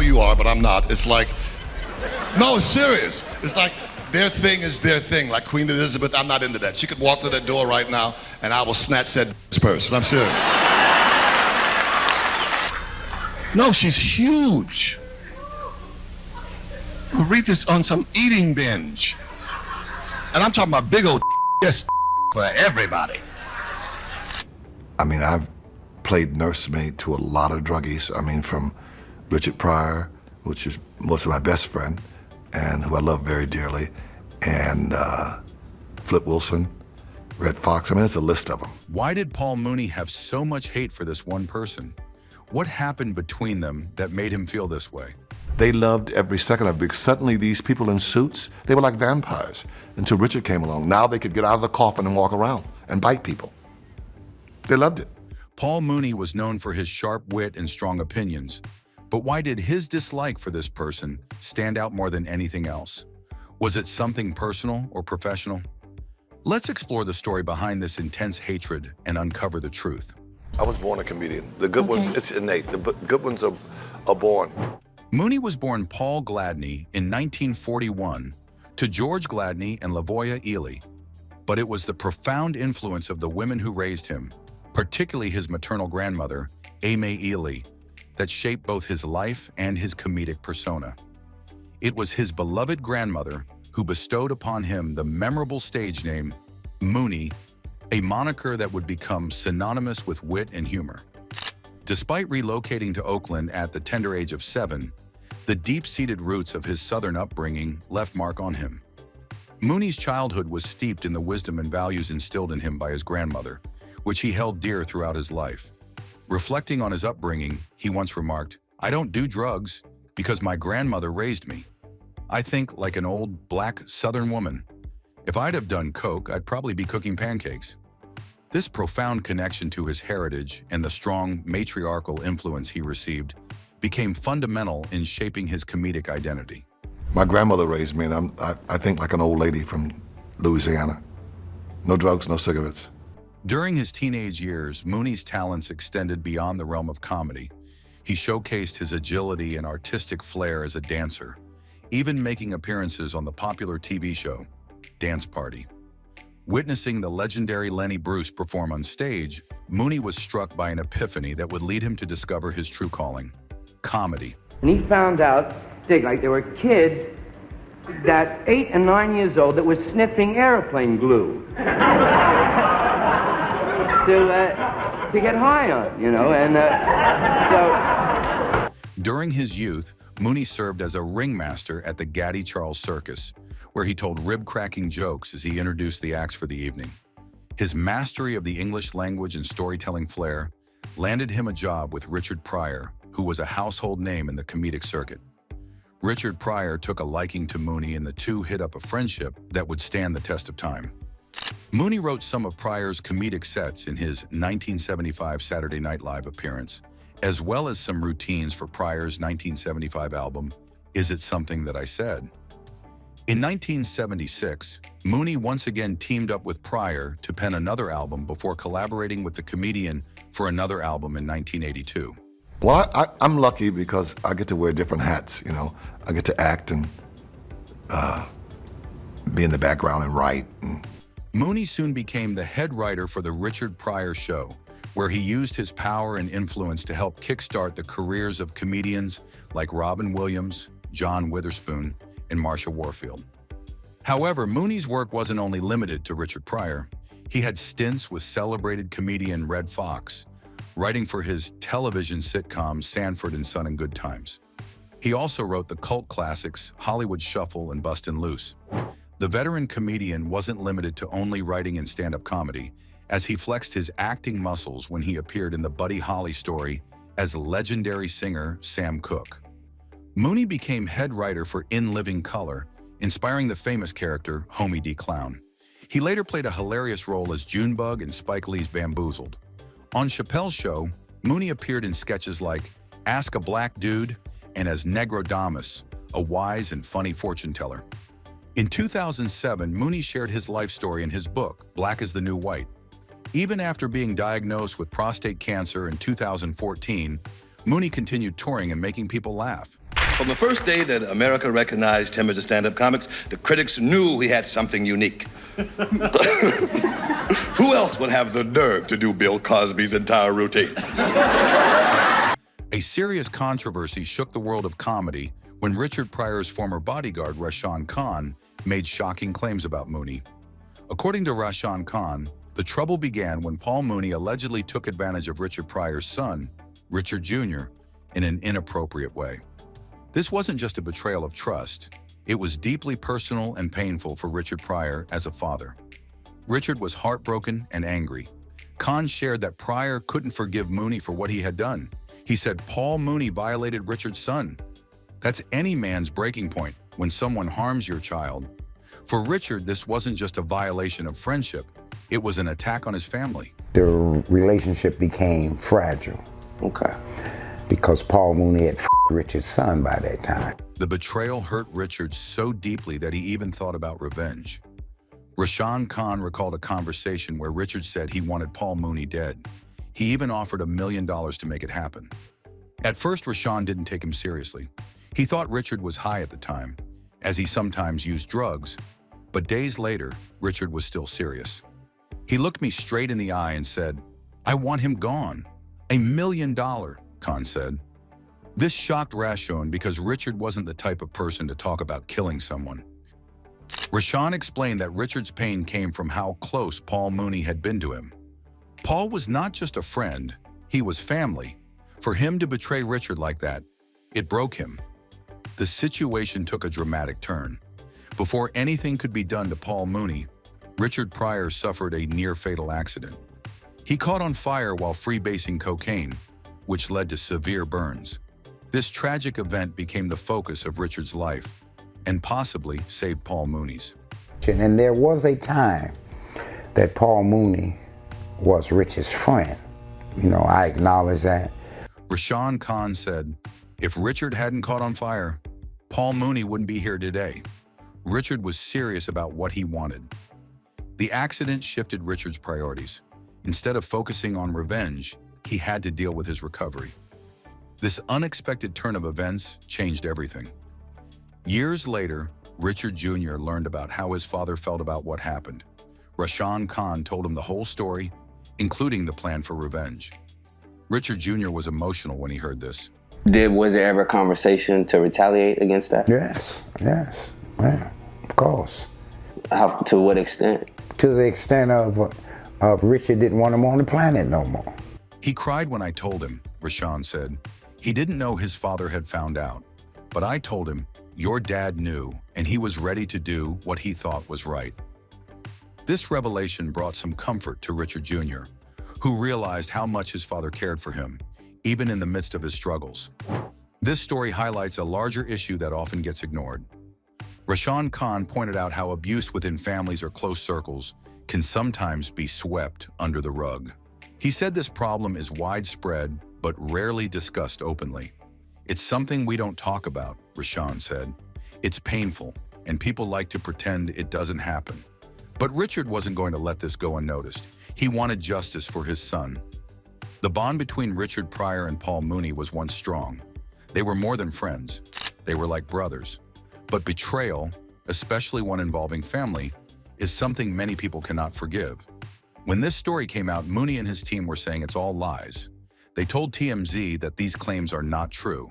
who you are, but I'm not. It's like, no, it's serious. It's like their thing is their thing. Like Queen Elizabeth, I'm not into that. She could walk through that door right now and I will snatch that purse. And I'm serious. No, she's huge. Aretha's on some eating binge. And I'm talking about big old yes for everybody. I mean, I've played nursemaid to a lot of druggies. I mean, from Richard Pryor, which is most of my best friend, and who I love very dearly, and Flip Wilson, Red Foxx. I mean, there's a list of them. Why did Paul Mooney have so much hate for this one person? What happened between them that made him feel this way? They loved every second of it because suddenly these people in suits, they were like vampires until Richard came along. Now they could get out of the coffin and walk around and bite people. They loved it. Paul Mooney was known for his sharp wit and strong opinions, but why did his dislike for this person stand out more than anything else? Was it something personal or professional? Let's explore the story behind this intense hatred and uncover the truth. I was born a comedian. The good ones, it's innate. The good ones are born. Mooney was born Paul Gladney in 1941 to George Gladney and Lavoya Ely, but it was the profound influence of the women who raised him, particularly his maternal grandmother, Aimee Ely, that shaped both his life and his comedic persona. It was his beloved grandmother who bestowed upon him the memorable stage name Mooney, a moniker that would become synonymous with wit and humor. Despite relocating to Oakland at the tender age of 7, the deep-seated roots of his Southern upbringing left mark on him. Mooney's childhood was steeped in the wisdom and values instilled in him by his grandmother, which he held dear throughout his life. Reflecting on his upbringing, he once remarked, "I don't do drugs because my grandmother raised me. I think like an old, black Southern woman. If I'd have done coke, I'd probably be cooking pancakes." This profound connection to his heritage and the strong matriarchal influence he received became fundamental in shaping his comedic identity. My grandmother raised me, and I think like an old lady from Louisiana. No drugs, no cigarettes. During his teenage years, Mooney's talents extended beyond the realm of comedy. He showcased his agility and artistic flair as a dancer, even making appearances on the popular TV show, Dance Party. Witnessing the legendary Lenny Bruce perform on stage, Mooney was struck by an epiphany that would lead him to discover his true calling, comedy. And he found out, like there were kids that 8 and 9 years old that were sniffing airplane glue to get high on, you know, and so. During his youth, Mooney served as a ringmaster at the Gaddy Charles Circus, where he told rib-cracking jokes as he introduced the acts for the evening. His mastery of the English language and storytelling flair landed him a job with Richard Pryor, who was a household name in the comedic circuit. Richard Pryor took a liking to Mooney, and the two hit up a friendship that would stand the test of time. Mooney wrote some of Pryor's comedic sets in his 1975 Saturday Night Live appearance, as well as some routines for Pryor's 1975 album, Is It Something That I Said? In 1976, Mooney once again teamed up with Pryor to pen another album before collaborating with the comedian for another album in 1982. Well, I'm lucky because I get to wear different hats, you know. I get to act and be in the background and write. Mooney soon became the head writer for the Richard Pryor Show, where he used his power and influence to help kickstart the careers of comedians like Robin Williams, John Witherspoon, and Marsha Warfield. However, Mooney's work wasn't only limited to Richard Pryor. He had stints with celebrated comedian Red Foxx, writing for his television sitcoms Sanford and Son and Good Times. He also wrote the cult classics Hollywood Shuffle and Bustin' Loose. The veteran comedian wasn't limited to only writing and stand-up comedy, as he flexed his acting muscles when he appeared in the Buddy Holly story as legendary singer Sam Cooke. Mooney became head writer for In Living Color, inspiring the famous character Homie D. Clown. He later played a hilarious role as Junebug in Spike Lee's Bamboozled. On Chappelle's Show, Mooney appeared in sketches like Ask a Black Dude and as Negrodamus, a wise and funny fortune teller. In 2007, Mooney shared his life story in his book, Black is the New White. Even after being diagnosed with prostate cancer in 2014, Mooney continued touring and making people laugh. From the first day that America recognized him as a stand-up comic, the critics knew he had something unique. Who else would have the nerve to do Bill Cosby's entire routine? A serious controversy shook the world of comedy when Richard Pryor's former bodyguard, Rashaan Khan, made shocking claims about Mooney. According to Rashaan Khan, the trouble began when Paul Mooney allegedly took advantage of Richard Pryor's son, Richard Jr., in an inappropriate way. This wasn't just a betrayal of trust. It was deeply personal and painful for Richard Pryor as a father. Richard was heartbroken and angry. Khan shared that Pryor couldn't forgive Mooney for what he had done. He said Paul Mooney violated Richard's son. That's any man's breaking point when someone harms your child. For Richard, this wasn't just a violation of friendship. It was an attack on his family. The relationship became fragile. Okay. Because Paul Mooney had Richard's son by that time. The betrayal hurt Richard so deeply that he even thought about revenge. Rashaan Khan recalled a conversation where Richard said he wanted Paul Mooney dead. He even offered $1 million to make it happen. At first, Rashaan didn't take him seriously. He thought Richard was high at the time, as he sometimes used drugs. But days later, Richard was still serious. He looked me straight in the eye and said, "I want him gone." $1 million, Khan said. This shocked Rashaan because Richard wasn't the type of person to talk about killing someone. Rashaan explained that Richard's pain came from how close Paul Mooney had been to him. Paul was not just a friend, he was family. For him to betray Richard like that, it broke him. The situation took a dramatic turn. Before anything could be done to Paul Mooney, Richard Pryor suffered a near-fatal accident. He caught on fire while freebasing cocaine, which led to severe burns. This tragic event became the focus of Richard's life and possibly saved Paul Mooney's. And there was a time that Paul Mooney was Richard's friend. You know, I acknowledge that. Rashaan Khan said, if Richard hadn't caught on fire, Paul Mooney wouldn't be here today. Richard was serious about what he wanted. The accident shifted Richard's priorities. Instead of focusing on revenge, he had to deal with his recovery. This unexpected turn of events changed everything. Years later, Richard Jr. learned about how his father felt about what happened. Rashaan Khan told him the whole story, including the plan for revenge. Richard Jr. was emotional when he heard this. Was there ever a conversation to retaliate against that? Yes, yeah, of course. To what extent? To the extent of Richard didn't want him on the planet no more. He cried when I told him, Rashaan said. He didn't know his father had found out, but I told him, your dad knew, and he was ready to do what he thought was right. This revelation brought some comfort to Richard Jr., who realized how much his father cared for him, even in the midst of his struggles. This story highlights a larger issue that often gets ignored. Rashaan Khan pointed out how abuse within families or close circles can sometimes be swept under the rug. He said this problem is widespread, but rarely discussed openly. It's something we don't talk about, Rashaan said. It's painful, and people like to pretend it doesn't happen. But Richard wasn't going to let this go unnoticed. He wanted justice for his son. The bond between Richard Pryor and Paul Mooney was once strong. They were more than friends. They were like brothers. But betrayal, especially one involving family, is something many people cannot forgive. When this story came out, Mooney and his team were saying it's all lies. They told TMZ that these claims are not true.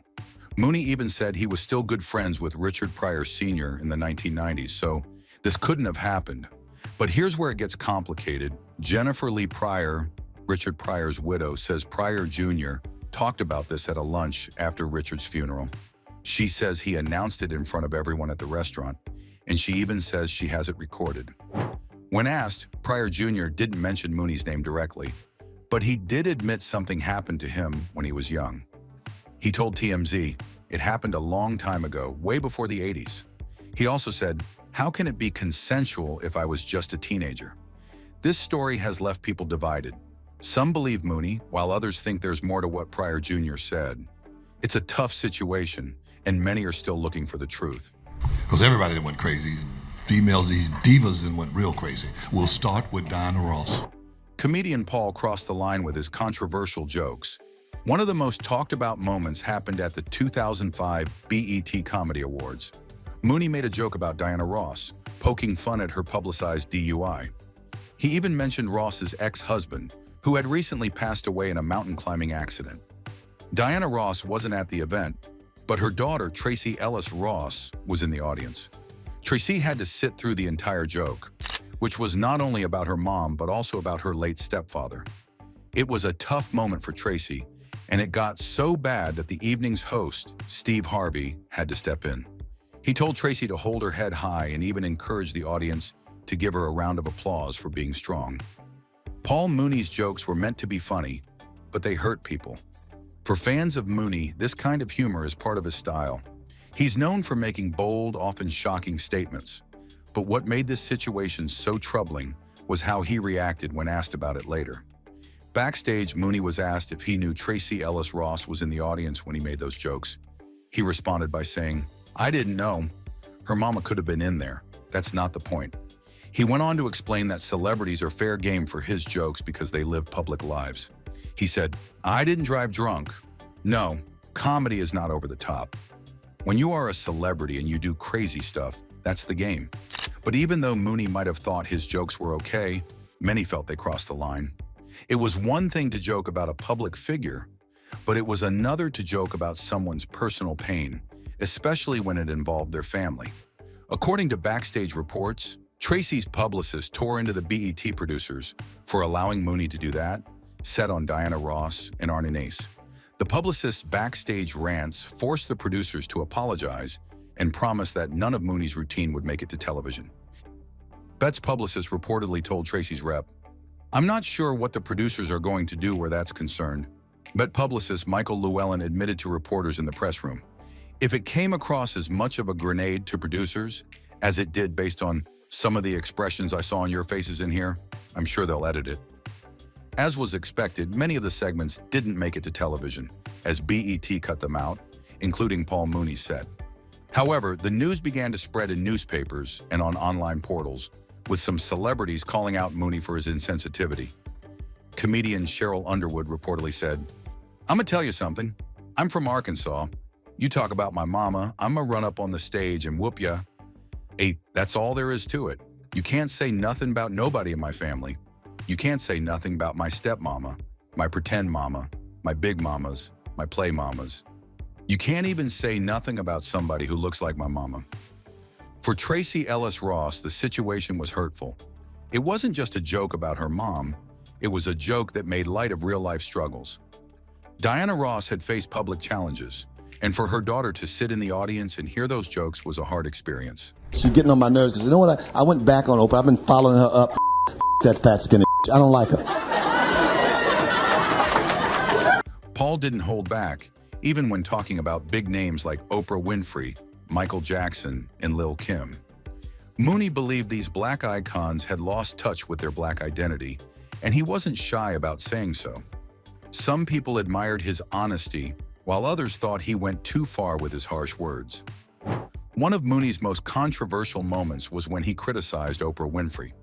Mooney even said he was still good friends with Richard Pryor Sr. in the 1990s, so this couldn't have happened. But here's where it gets complicated. Jennifer Lee Pryor, Richard Pryor's widow, says Pryor Jr. talked about this at a lunch after Richard's funeral. She says he announced it in front of everyone at the restaurant, and she even says she has it recorded. When asked, Pryor Jr. didn't mention Mooney's name directly, but he did admit something happened to him when he was young. He told TMZ, it happened a long time ago, way before the 80s. He also said, how can it be consensual if I was just a teenager? This story has left people divided. Some believe Mooney, while others think there's more to what Pryor Jr. said. It's a tough situation, and many are still looking for the truth. Because everybody that went crazy, these females, these divas that went real crazy. We'll start with Diana Ross. Comedian Paul crossed the line with his controversial jokes. One of the most talked about moments happened at the 2005 BET Comedy Awards. Mooney made a joke about Diana Ross, poking fun at her publicized DUI. He even mentioned Ross's ex-husband, who had recently passed away in a mountain climbing accident. Diana Ross wasn't at the event, but her daughter, Tracee Ellis Ross, was in the audience. Tracee had to sit through the entire joke, which was not only about her mom, but also about her late stepfather. It was a tough moment for Tracee, and it got so bad that the evening's host, Steve Harvey, had to step in. He told Tracee to hold her head high and even encouraged the audience to give her a round of applause for being strong. Paul Mooney's jokes were meant to be funny, but they hurt people. For fans of Mooney, this kind of humor is part of his style. He's known for making bold, often shocking statements. But what made this situation so troubling was how he reacted when asked about it later. Backstage, Mooney was asked if he knew Tracee Ellis Ross was in the audience when he made those jokes. He responded by saying, "I didn't know. Her mama could have been in there. That's not the point." He went on to explain that celebrities are fair game for his jokes because they live public lives. He said, "I didn't drive drunk. No, comedy is not over the top. When you are a celebrity and you do crazy stuff, that's the game." But even though Mooney might have thought his jokes were okay, many felt they crossed the line. It was one thing to joke about a public figure, but it was another to joke about someone's personal pain, especially when it involved their family. According to backstage reports, Tracee's publicist tore into the BET producers for allowing Mooney to do that, set on Diana Ross and Arne Nace. The publicist's backstage rants forced the producers to apologize and promise that none of Mooney's routine would make it to television. Bet's publicist reportedly told Tracee's rep, "I'm not sure what the producers are going to do where that's concerned." Bet publicist Michael Llewellyn admitted to reporters in the press room, "If it came across as much of a grenade to producers as it did based on some of the expressions I saw on your faces in here, I'm sure they'll edit it." As was expected, many of the segments didn't make it to television, as BET cut them out, including Paul Mooney's set. However, the news began to spread in newspapers and on online portals, with some celebrities calling out Mooney for his insensitivity. Comedian Cheryl Underwood reportedly said, "I'm gonna tell you something. I'm from Arkansas. You talk about my mama, I'm gonna run up on the stage and whoop ya. Hey, that's all there is to it. You can't say nothing about nobody in my family. You can't say nothing about my stepmama, my pretend mama, my big mamas, my play mamas. You can't even say nothing about somebody who looks like my mama." For Tracee Ellis Ross, the situation was hurtful. It wasn't just a joke about her mom, it was a joke that made light of real-life struggles. Diana Ross had faced public challenges, and for her daughter to sit in the audience and hear those jokes was a hard experience. She's getting on my nerves because you know what? I went back on Oprah. I've been following her up. That fat skinny. I don't like her. Paul didn't hold back, even when talking about big names like Oprah Winfrey, Michael Jackson, and Lil' Kim. Mooney believed these black icons had lost touch with their black identity, and he wasn't shy about saying so. Some people admired his honesty, while others thought he went too far with his harsh words. One of Mooney's most controversial moments was when he criticized Oprah Winfrey.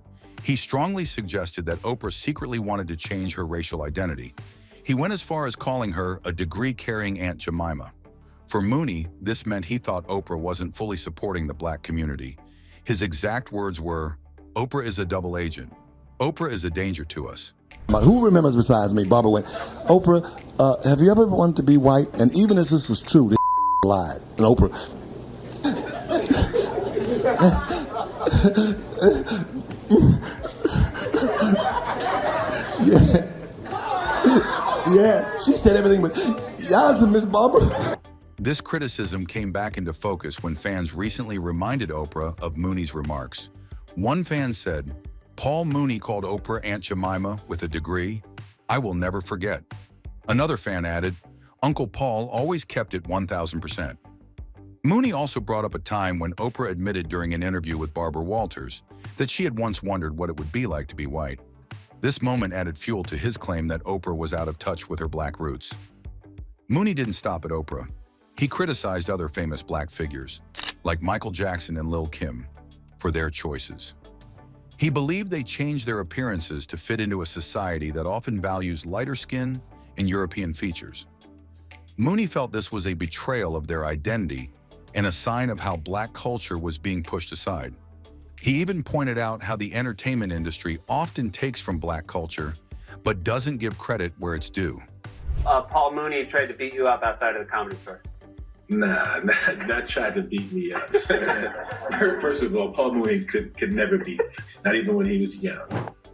He strongly suggested that Oprah secretly wanted to change her racial identity. He went as far as calling her a degree-carrying Aunt Jemima. For Mooney, this meant he thought Oprah wasn't fully supporting the black community. His exact words were, "Oprah is a double agent. Oprah is a danger to us." But who remembers besides me? Barbara went, "Oprah, have you ever wanted to be white?" And even as this was true, this lied. And Oprah, yeah, she said everything, but y'all Miss Barbara. This criticism came back into focus when fans recently reminded Oprah of Mooney's remarks. One fan said, "Paul Mooney called Oprah Aunt Jemima with a degree. I will never forget." Another fan added, "Uncle Paul always kept it 1000%. Mooney also brought up a time when Oprah admitted during an interview with Barbara Walters that she had once wondered what it would be like to be white. This moment added fuel to his claim that Oprah was out of touch with her black roots. Mooney didn't stop at Oprah. He criticized other famous black figures, like Michael Jackson and Lil' Kim, for their choices. He believed they changed their appearances to fit into a society that often values lighter skin in European features. Mooney felt this was a betrayal of their identity and a sign of how black culture was being pushed aside. He even pointed out how the entertainment industry often takes from black culture, but doesn't give credit where it's due. Paul Mooney tried to beat you up outside of the Comedy Store. Nah, not tried to beat me up. First of all, Paul Mooney could never beat me, not even when he was young.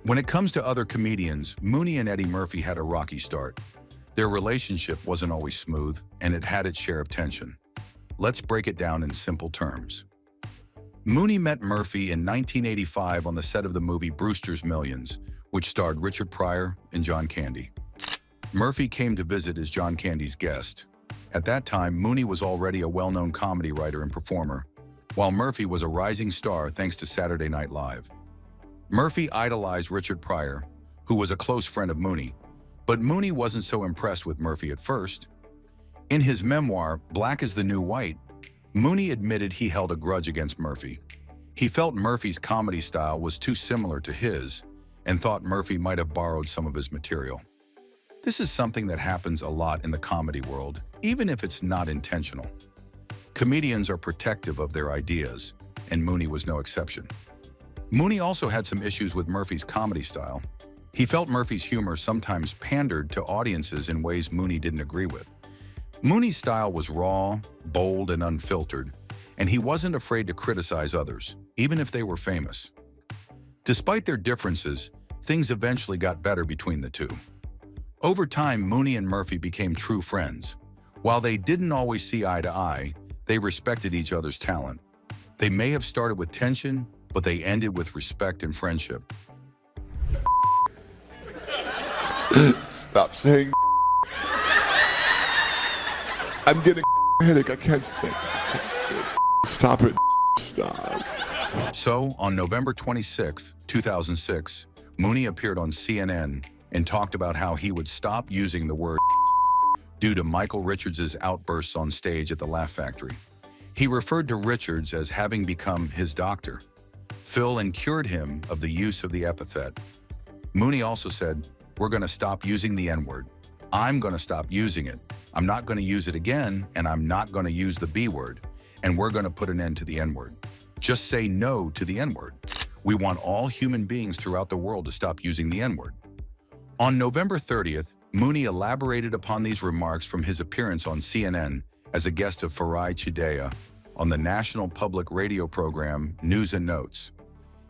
When it comes to other comedians, Mooney and Eddie Murphy had a rocky start. Their relationship wasn't always smooth, and it had its share of tension. Let's break it down in simple terms. Mooney met Murphy in 1985 on the set of the movie Brewster's Millions, which starred Richard Pryor and John Candy. Murphy came to visit as John Candy's guest. At that time, Mooney was already a well-known comedy writer and performer, while Murphy was a rising star thanks to Saturday Night Live. Murphy idolized Richard Pryor, who was a close friend of Mooney, but Mooney wasn't so impressed with Murphy at first. In his memoir, Black is the New White, Mooney admitted he held a grudge against Murphy. He felt Murphy's comedy style was too similar to his and thought Murphy might have borrowed some of his material. This is something that happens a lot in the comedy world, even if it's not intentional. Comedians are protective of their ideas, and Mooney was no exception. Mooney also had some issues with Murphy's comedy style. He felt Murphy's humor sometimes pandered to audiences in ways Mooney didn't agree with. Mooney's style was raw, bold, and unfiltered, and he wasn't afraid to criticize others, even if they were famous. Despite their differences, things eventually got better between the two. Over time, Mooney and Murphy became true friends. While they didn't always see eye to eye, they respected each other's talent. They may have started with tension, but they ended with respect and friendship. Stop saying I'm getting a headache. I can't think. Stop it. Stop. So, on November 26, 2006, Mooney appeared on CNN and talked about how he would stop using the word due to Michael Richards' outbursts on stage at the Laugh Factory. He referred to Richards as having become his doctor. Phil cured him of the use of the epithet. Mooney also said, "We're going to stop using the N-word. I'm going to stop using it. I'm not going to use it again, and I'm not going to use the B-word, and we're going to put an end to the N-word. Just say no to the N-word. We want all human beings throughout the world to stop using the N-word." On November 30th, Mooney elaborated upon these remarks from his appearance on CNN as a guest of Farai Chideya on the national public radio program News and Notes.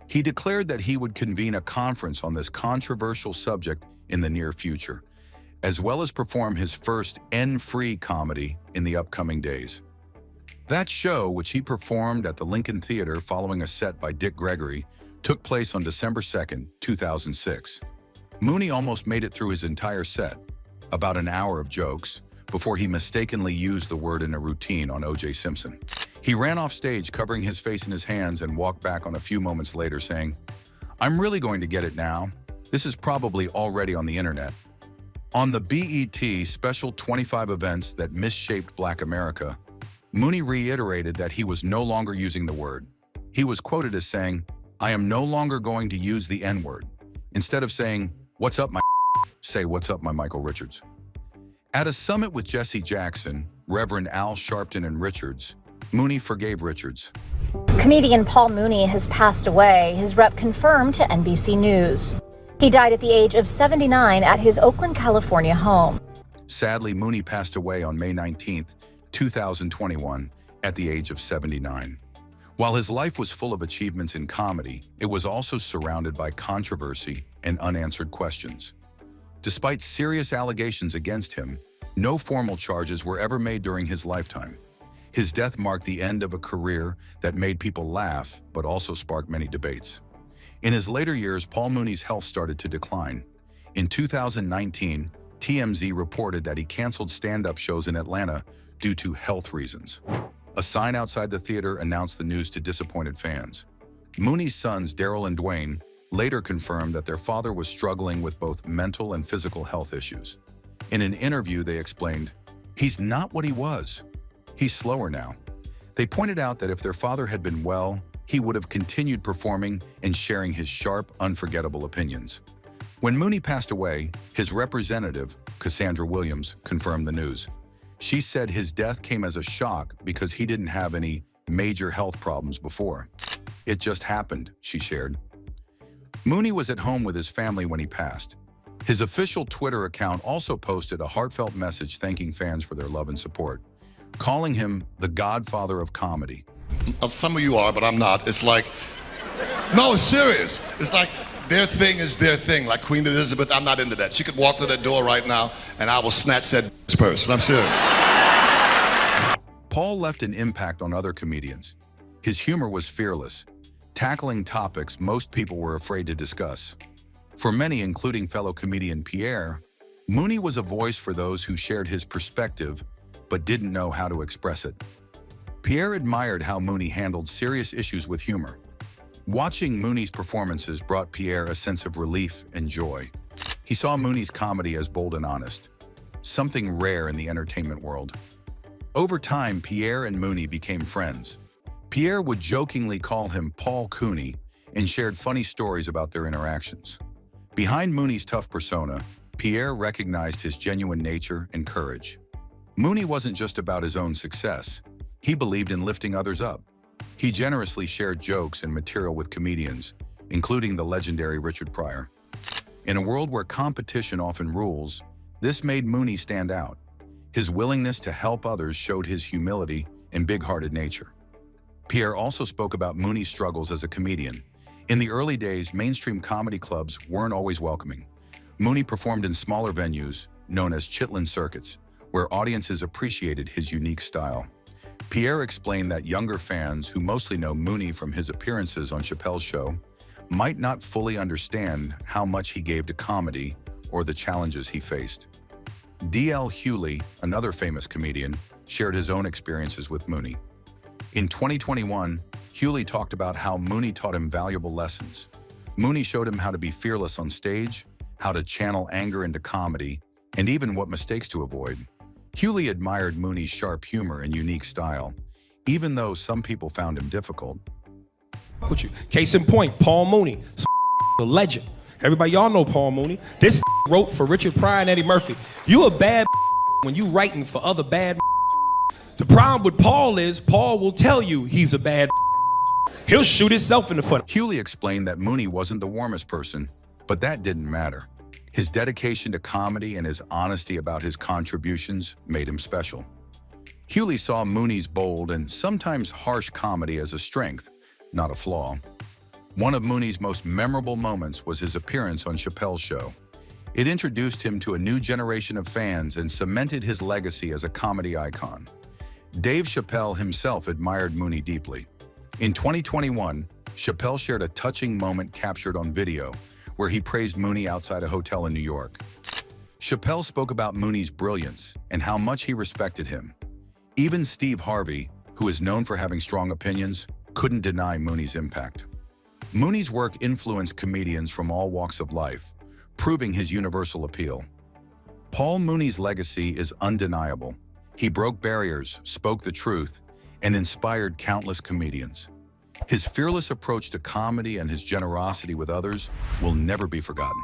He declared that he would convene a conference on this controversial subject in the near future, as well as perform his first N-free comedy in the upcoming days. That show, which he performed at the Lincoln Theater following a set by Dick Gregory, took place on December 2nd, 2006. Mooney almost made it through his entire set, about an hour of jokes, before he mistakenly used the word in a routine on O.J. Simpson. He ran off stage covering his face in his hands and walked back on a few moments later saying, "I'm really going to get it now. This is probably already on the internet." On the BET Special 25 Events That Misshaped Black America, Mooney reiterated that he was no longer using the word. He was quoted as saying, "I am no longer going to use the N-word. Instead of saying, 'What's up, my say, 'What's up, my Michael Richards?'" At a summit with Jesse Jackson, Reverend Al Sharpton, and Richards, Mooney forgave Richards. Comedian Paul Mooney has passed away, his rep confirmed to NBC News. He died at the age of 79 at his Oakland, California home. Sadly, Mooney passed away on May 19, 2021, at the age of 79. While his life was full of achievements in comedy, it was also surrounded by controversy and unanswered questions. Despite serious allegations against him, no formal charges were ever made during his lifetime. His death marked the end of a career that made people laugh, but also sparked many debates. In his later years, Paul Mooney's health started to decline. In 2019, TMZ reported that he canceled stand-up shows in Atlanta due to health reasons. A sign outside the theater announced the news to disappointed fans. Mooney's sons, Daryl and Dwayne, later confirmed that their father was struggling with both mental and physical health issues. In an interview, they explained, "He's not what he was. He's slower now." They pointed out that if their father had been well, he would have continued performing and sharing his sharp, unforgettable opinions. When Mooney passed away, his representative, Cassandra Williams, confirmed the news. She said his death came as a shock because he didn't have any major health problems before. It just happened, she shared. Mooney was at home with his family when he passed. His official Twitter account also posted a heartfelt message thanking fans for their love and support, calling him the godfather of comedy. Some of you are, but I'm not. It's like, no, it's serious. It's like their thing is their thing. Like Queen Elizabeth, I'm not into that. She could walk through that door right now and I will snatch that purse. And I'm serious. Paul left an impact on other comedians. His humor was fearless, tackling topics most people were afraid to discuss. For many, including fellow comedian Pierre, Mooney was a voice for those who shared his perspective but didn't know how to express it. Pierre admired how Mooney handled serious issues with humor. Watching Mooney's performances brought Pierre a sense of relief and joy. He saw Mooney's comedy as bold and honest, something rare in the entertainment world. Over time, Pierre and Mooney became friends. Pierre would jokingly call him Paul Cooney and shared funny stories about their interactions. Behind Mooney's tough persona, Pierre recognized his genuine nature and courage. Mooney wasn't just about his own success. He believed in lifting others up. He generously shared jokes and material with comedians, including the legendary Richard Pryor. In a world where competition often rules, this made Mooney stand out. His willingness to help others showed his humility and big-hearted nature. Pierre also spoke about Mooney's struggles as a comedian. In the early days, mainstream comedy clubs weren't always welcoming. Mooney performed in smaller venues, known as Chitlin circuits, where audiences appreciated his unique style. Pierre explained that younger fans, who mostly know Mooney from his appearances on Chappelle's Show, might not fully understand how much he gave to comedy or the challenges he faced. D.L. Hewley, another famous comedian, shared his own experiences with Mooney. In 2021, Hewley talked about how Mooney taught him valuable lessons. Mooney showed him how to be fearless on stage, how to channel anger into comedy, and even what mistakes to avoid. Hewley admired Mooney's sharp humor and unique style, even though some people found him difficult. With you. Case in point, Paul Mooney, a legend. Everybody, y'all know Paul Mooney. This wrote for Richard Pryor and Eddie Murphy. You a bad when you writing for other bad. The problem with Paul is Paul will tell you he's a bad. He'll shoot himself in the foot. Hewley explained that Mooney wasn't the warmest person, but that didn't matter. His dedication to comedy and his honesty about his contributions made him special. Hewley saw Mooney's bold and sometimes harsh comedy as a strength, not a flaw. One of Mooney's most memorable moments was his appearance on Chappelle's Show. It introduced him to a new generation of fans and cemented his legacy as a comedy icon. Dave Chappelle himself admired Mooney deeply. In 2021, Chappelle shared a touching moment captured on video where he praised Mooney outside a hotel in New York. Chappelle spoke about Mooney's brilliance and how much he respected him. Even Steve Harvey, who is known for having strong opinions, couldn't deny Mooney's impact. Mooney's work influenced comedians from all walks of life, proving his universal appeal. Paul Mooney's legacy is undeniable. He broke barriers, spoke the truth, and inspired countless comedians. His fearless approach to comedy and his generosity with others will never be forgotten.